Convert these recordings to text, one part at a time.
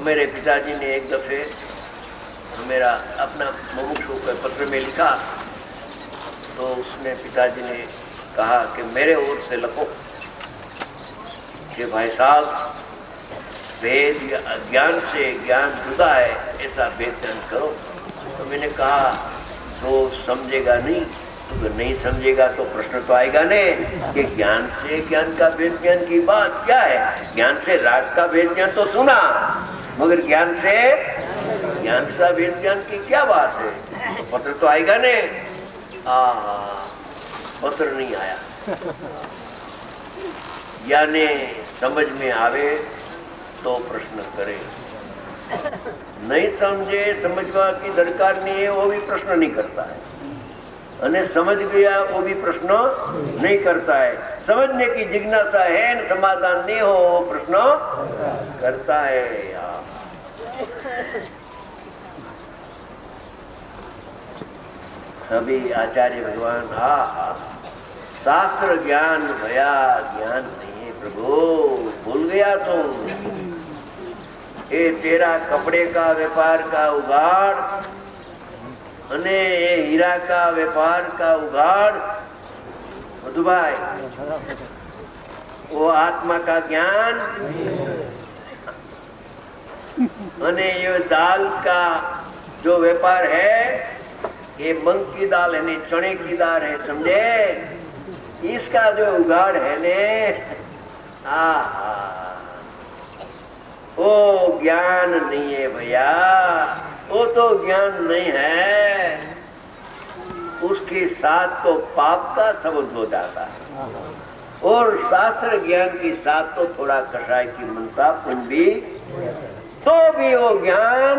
मेरे पिताजी ने एक दफे मेरा अपना मुमुक्षु के पत्र में लिखा, तो उसने पिताजी ने कहा कि मेरे ओर से लिखो कि भाई साहब, वेद ज्ञान से ज्ञान जुदा है, ऐसा वेद ज्ञान करो। तो मैंने कहा तो समझेगा नहीं, तो नहीं समझेगा तो प्रश्न तो आएगा नहीं कि ज्ञान से ज्ञान का वेद ज्ञान की बात क्या है। ज्ञान से राज का वेद ज्ञान तो सुना, मगर ज्ञान सा वेद ज्ञान की क्या बात है। तो पत्र तो आएगा नहीं। पत्र नहीं आया। यानी समझ में आवे तो प्रश्न करे, नहीं समझे, समझवा की दरकार नहीं है, वो भी प्रश्न नहीं करता है। अने समझ गया वो भी प्रश्न नहीं करता है। समझने की जिज्ञासा है, समाधान नहीं हो, वो प्रश्न करता है। सभी आचार्य भगवान शास्त्र ज्ञान भया ज्ञान नहीं है प्रभु, भूल गया तुम। ये तेरा कपड़े का व्यापार का उगाड़ अने ये हीरा का व्यापार का उगाड़ मधुभाई, वो आत्मा का ज्ञान अने ये दाल का जो व्यापार है, ये मूंग की दाल है नहीं, चने की दाल है, समझे। इसका जो उगाड़ है ने, वो ज्ञान नहीं है भैया, वो तो ज्ञान नहीं है। उसके साथ तो पाप का संबंध हो जाता है, और शास्त्र ज्ञान के साथ तो थोड़ा कषाय की मनता पुण्य भी, तो भी वो ज्ञान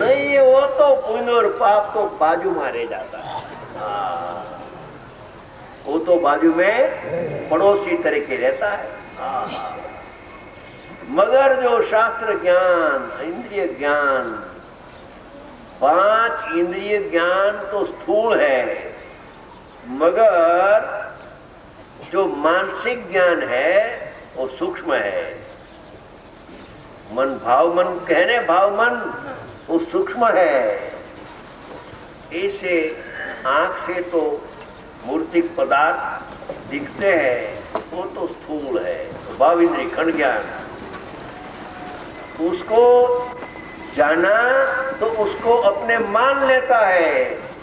नहीं है। वो तो पुण्य और पाप तो बाजू में रह जाता है। वो तो बाजू में पड़ोसी तरीके रहता है। मगर जो शास्त्र ज्ञान, इंद्रिय ज्ञान, 5 इंद्रिय ज्ञान तो स्थूल है, मगर जो मानसिक ज्ञान है वो सूक्ष्म है। मन भाव मन कहने, भाव मन वो सूक्ष्म है। ऐसे आंख से तो मूर्तिक पदार्थ दिखते हैं, वो तो स्थूल है। भाव इंद्रिय खंड ज्ञान, उसको जाना तो उसको अपने मान लेता है।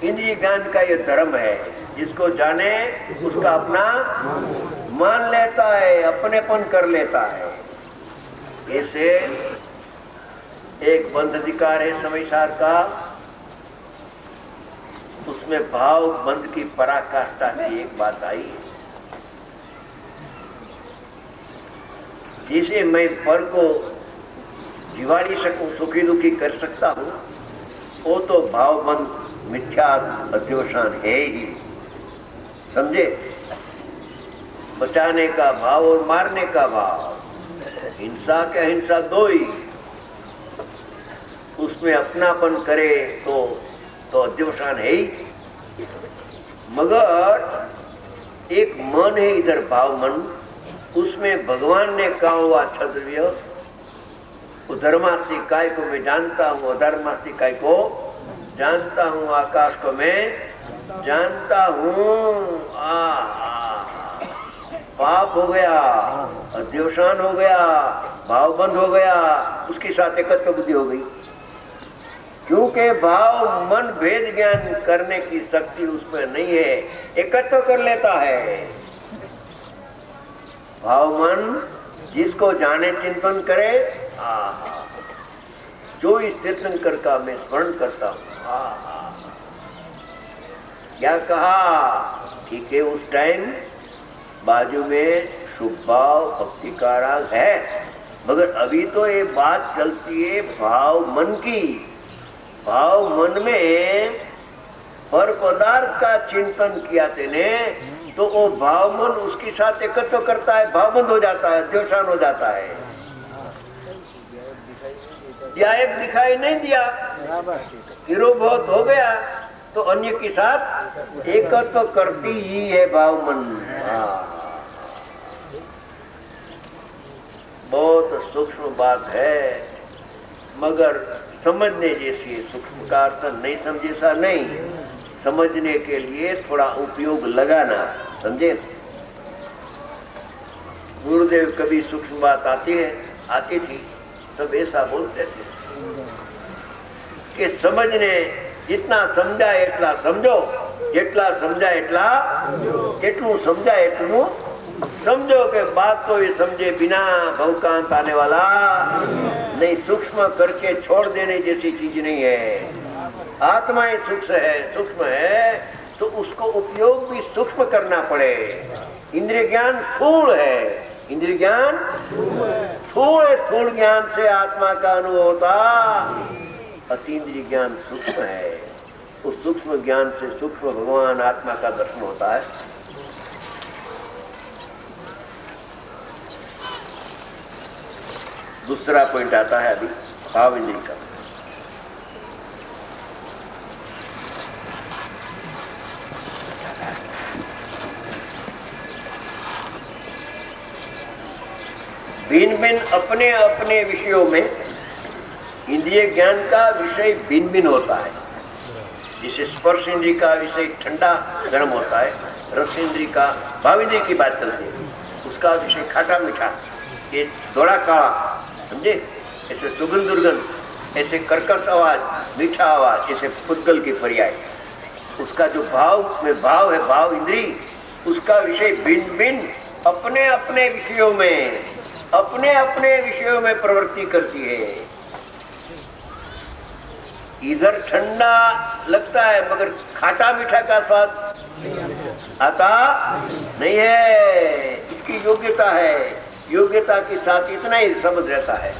इंद्रिय ज्ञान का ये धर्म है, जिसको जाने उसका अपना मान लेता है, अपनेपन कर लेता है। ऐसे एक बंध अधिकार है समयसार का, उसमें भाव बंध की पराकाष्ठा की एक बात आई, जिसे मैं पर को जीवाड़ी सकूं, सुखी दुखी कर सकता हूं, वो तो भाव बंध मिथ्या अध्योषण है ही, समझे। बचाने का भाव और मारने का भाव, हिंसा के अहिंसा दो ही, उसमें अपनापन करे तो अध्यवसान है ही। मगर एक मन है इधर, भाव मन, उसमें भगवान ने कहा हुआ क्षत्रिय धर्मास्ति काय को मैं जानता हूँ, अधर्मास्ति काय को जानता हूँ, आकाश को मैं जानता हूँ। पाप हो गया, अध्यवसान हो गया, भाव बंद हो गया, उसके साथ एकत्व बुद्धि हो गई। क्योंकि भाव मन भेद ज्ञान करने की शक्ति उसमें नहीं है, एकत्व कर लेता है। भाव मन जिसको जाने चिंतन करे, जो इस तीर्थंकर का मैं स्मरण करता हूँ। क्या कहा, ठीक है, उस टाइम बाजू में शुभ भाव भक्ति का राग है, मगर अभी तो ये बात चलती है भाव मन की। भाव मन में पर पदार्थ का चिंतन किया तेने, तो वो भाव मन उसके साथ एकत्व करता है, भाव बंद हो जाता है, अध्यवसान हो जाता है। या एक दिखाई नहीं दिया, हीरो बहुत हो गया, तो अन्य के साथ एकत्व करती ही है भाव मन। बहुत सूक्ष्म बात है। मगर समझने जैसी सूक्ष्म का अर्थ नहीं समझे सा नहीं, समझने के लिए थोड़ा उपयोग लगाना, समझे। गुरुदेव कभी सूक्ष्म बात आती थी तब ऐसा बोलते थे कि समझने जितना समझा एटला समझो, जेटला समझा एटला जेटलू समझा एटलू समझो के बात तो ये समझे बिना भवकांत आने वाला नहीं, सूक्ष्म करके छोड़ देने जैसी चीज नहीं है। आत्मा ही सूक्ष्म है तो उसको उपयोग भी सूक्ष्म करना पड़े। इंद्रिय ज्ञान स्थूल है, इंद्रिय ज्ञान स्थूल ज्ञान से आत्मा का अनुभव होता, अतीन्द्रिय ज्ञान सूक्ष्म है। उस सूक्ष्म ज्ञान से सूक्ष्म भगवान आत्मा का दर्शन होता है। दूसरा पॉइंट आता है अभी भाव इंद्रिय का। भिन्न भिन्न अपने अपने विषयों में इंद्रिय ज्ञान का विषय भिन्न भिन्न होता है। जैसे स्पर्श इंद्रिय का विषय ठंडा गर्म होता है, रस इंद्रिय का भाव इंद्रिय की बात चलती है, उसका विषय खाटा मीठा, ये थोड़ा काला, समझे। ऐसे सुगंध दुर्गंध, ऐसे कर्कश आवाज, मीठा आवाज, जैसे पुद्गल की पर्याय, उसका जो भाव में भाव है, भाव इंद्रिय, उसका विषय भिन्न भिन्न अपने अपने विषयों में प्रवृत्ति करती है। इधर ठंडा लगता है मगर खाटा मीठा का स्वाद आता नहीं है, इसकी योग्यता है, योग्यता के साथ इतना ही समझ रहता है।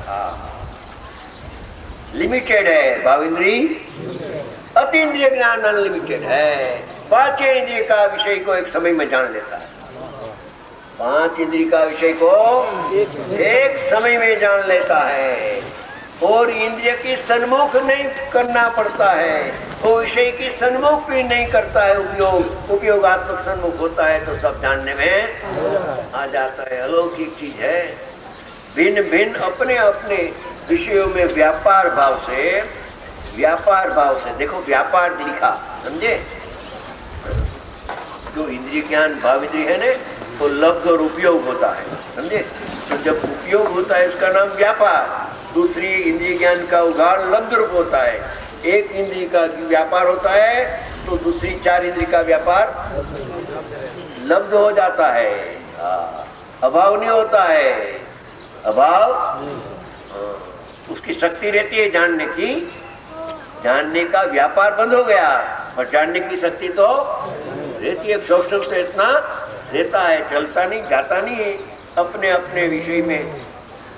लिमिटेड है भाव इंद्रिय, अतीन्द्रिय ज्ञान अनलिमिटेड है। पांच इंद्रिय का विषय को एक समय में जान लेता है, पांच इंद्रिय का विषय को एक समय में जान लेता है और इंद्रिय की सन्मुख नहीं करना पड़ता है, वो विषय की सन्मुख भी नहीं करता है, उपयोगात्मक सन्मुख होता है तो सब जानने में आ जाता है। अलौकिक चीज है। भिन्न भिन्न अपने अपने विषयों में व्यापार भाव से देखो, व्यापार दिखा, समझे। जो इंद्रिय ज्ञान भाव इंद्रिय है ना, तो लब्ध और उपयोग होता है, समझे। तो जब उपयोग होता है उसका नाम व्यापार, दूसरी इंद्रिय ज्ञान का उगाड़ लब्ध रूप होता है। एक इंद्रिय का व्यापार होता है तो दूसरी चार इंद्रिय का व्यापार लब्ध हो जाता है, अभाव नहीं होता है। अभाव उसकी शक्ति रहती है जानने की, जानने का व्यापार बंद हो गया और जानने की शक्ति तो रहती है। शोषण तो इतना रहता है, चलता नहीं, जाता नहीं है। अपने अपने विषय में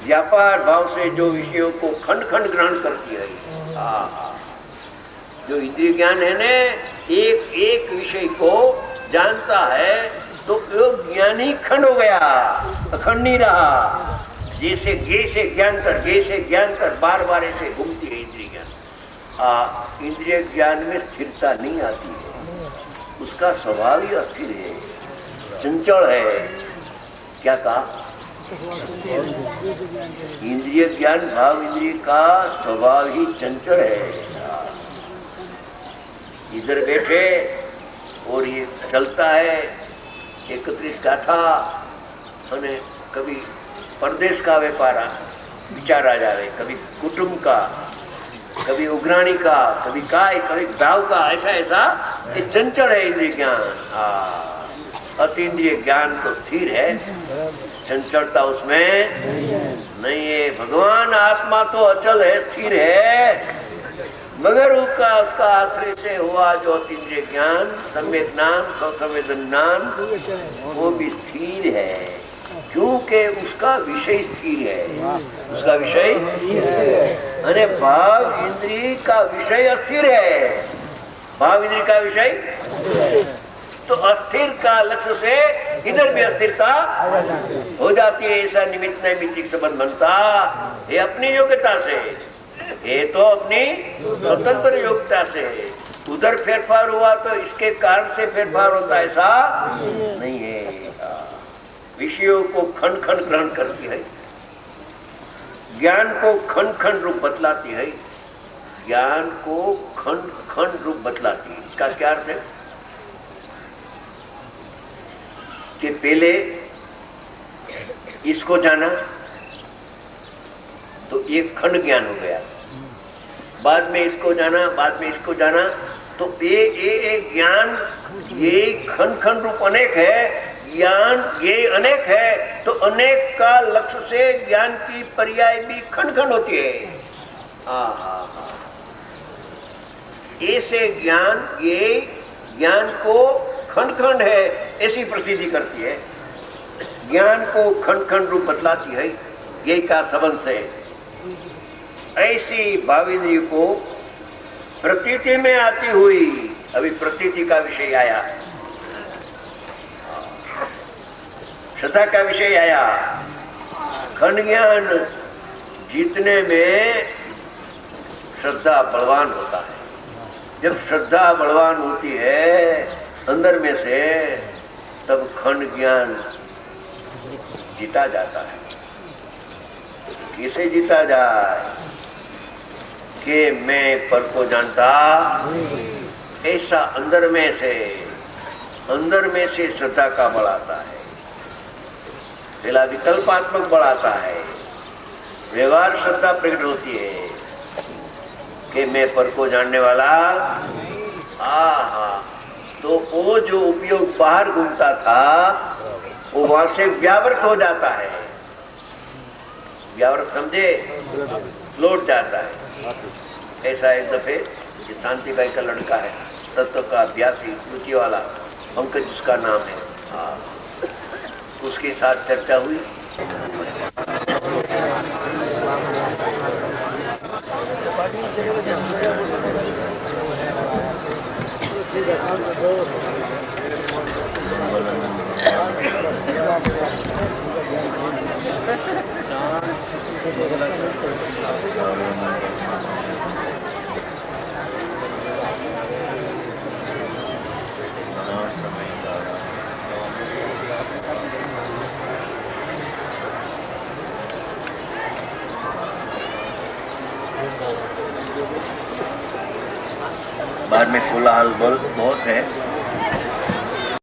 व्यापार भाव से जो विषयों को खंड खंड ग्रहण करती है। जो इंद्रिय ज्ञान है ने, एक एक विषय को जानता है तो योग ज्ञान ही खंड हो गया, अखंड नहीं रहा। जैसे गे से ज्ञान कर बार बार ऐसे घूमती है इंद्रिय ज्ञान। इंद्रिय ज्ञान में स्थिरता नहीं आती है, उसका स्वभाव ही अस्थिर है, चंचल है। क्या कहा? इंद्रिय ज्ञान भाव इंद्रिय का स्वभाव ही चंचल है। इधर बैठे और ये चलता है 31 गाथा, અને कभी परदेश का व्यापार विचार आ जाए, कभी कुटुंब का, कभी उग्राणी का, कभी काय, कभी भाव का, ऐसा ऐसा ये चंचल है इंद्रिय ज्ञान। अतीन्द्रिय ज्ञान तो स्थिर है, चंचलता उसमें नहीं है। भगवान आत्मा तो अचल है, स्थिर है, मगर उसका आश्रय से हुआ जो अतीन्द्रिय ज्ञान, सम्यक ज्ञान, स्वसंवेदन ज्ञान, वो भी स्थिर है, क्योंकि उसका विषय स्थिर है। उसका विषय अरे भाव इंद्रिय का विषय अस्थिर है, भाव इंद्रिय का विषय तो अस्थिर का लक्ष्य से इधर भी अस्थिरता हो जाती है। ऐसा निमित्त नैमित्तिक संबंध बनता है अपनी योग्यता से, ये तो अपनी स्वतंत्र योग्यता से। उधर फेरफार हुआ तो इसके कारण से फेरफार होता, ऐसा नहीं है। विषयों को खंड खंड ग्रहण करती है। ज्ञान को खंड खंड रूप बतलाती है, ज्ञान को खंड खंड रूप बतलाती है। इसका क्या अर्थ है कि पहले इसको जाना तो एक खंड ज्ञान हो गया, बाद में इसको जाना, बाद में इसको जाना, तो ये ज्ञान ये खंड खंड रूप अनेक है, ज्ञान ये अनेक है, तो अनेक का लक्ष्य से ज्ञान की पर्याय भी खंड खंड होती है। ऐसे ज्ञान ये ज्ञान को खंड खंड है ऐसी प्रसिद्धि करती है, ज्ञान को खंड खंड रूप बतलाती है, यही का संबंध से ऐसी भाविनी को प्रतीति में आती हुई, अभी प्रतीति का विषय आया, श्रद्धा का विषय आया। खंड ज्ञान जीतने में श्रद्धा बलवान होता है। जब श्रद्धा बलवान होती है अंदर में से, तब खंड ज्ञान जीता जाता है। किसे जीता जाए कि मैं पर को जानता, ऐसा अंदर में से श्रद्धा का बल आता है। पहला विकल्पात्मक बल आता है, व्यवहार श्रद्धा प्रकट होती है कि मैं पर को जानने वाला। तो वो जो उपयोग बाहर घूमता था वो वहां से व्यावृत हो जाता है, व्यावृत समझे, लौट जाता है। ऐसा एक दफे शांतिबाई का लड़का है, तत्व का अभ्यासी, रुचि वाला, पंकज उसका नाम है, उसके साथ चर्चा हुई। बाद में कोलाहल बहुत है।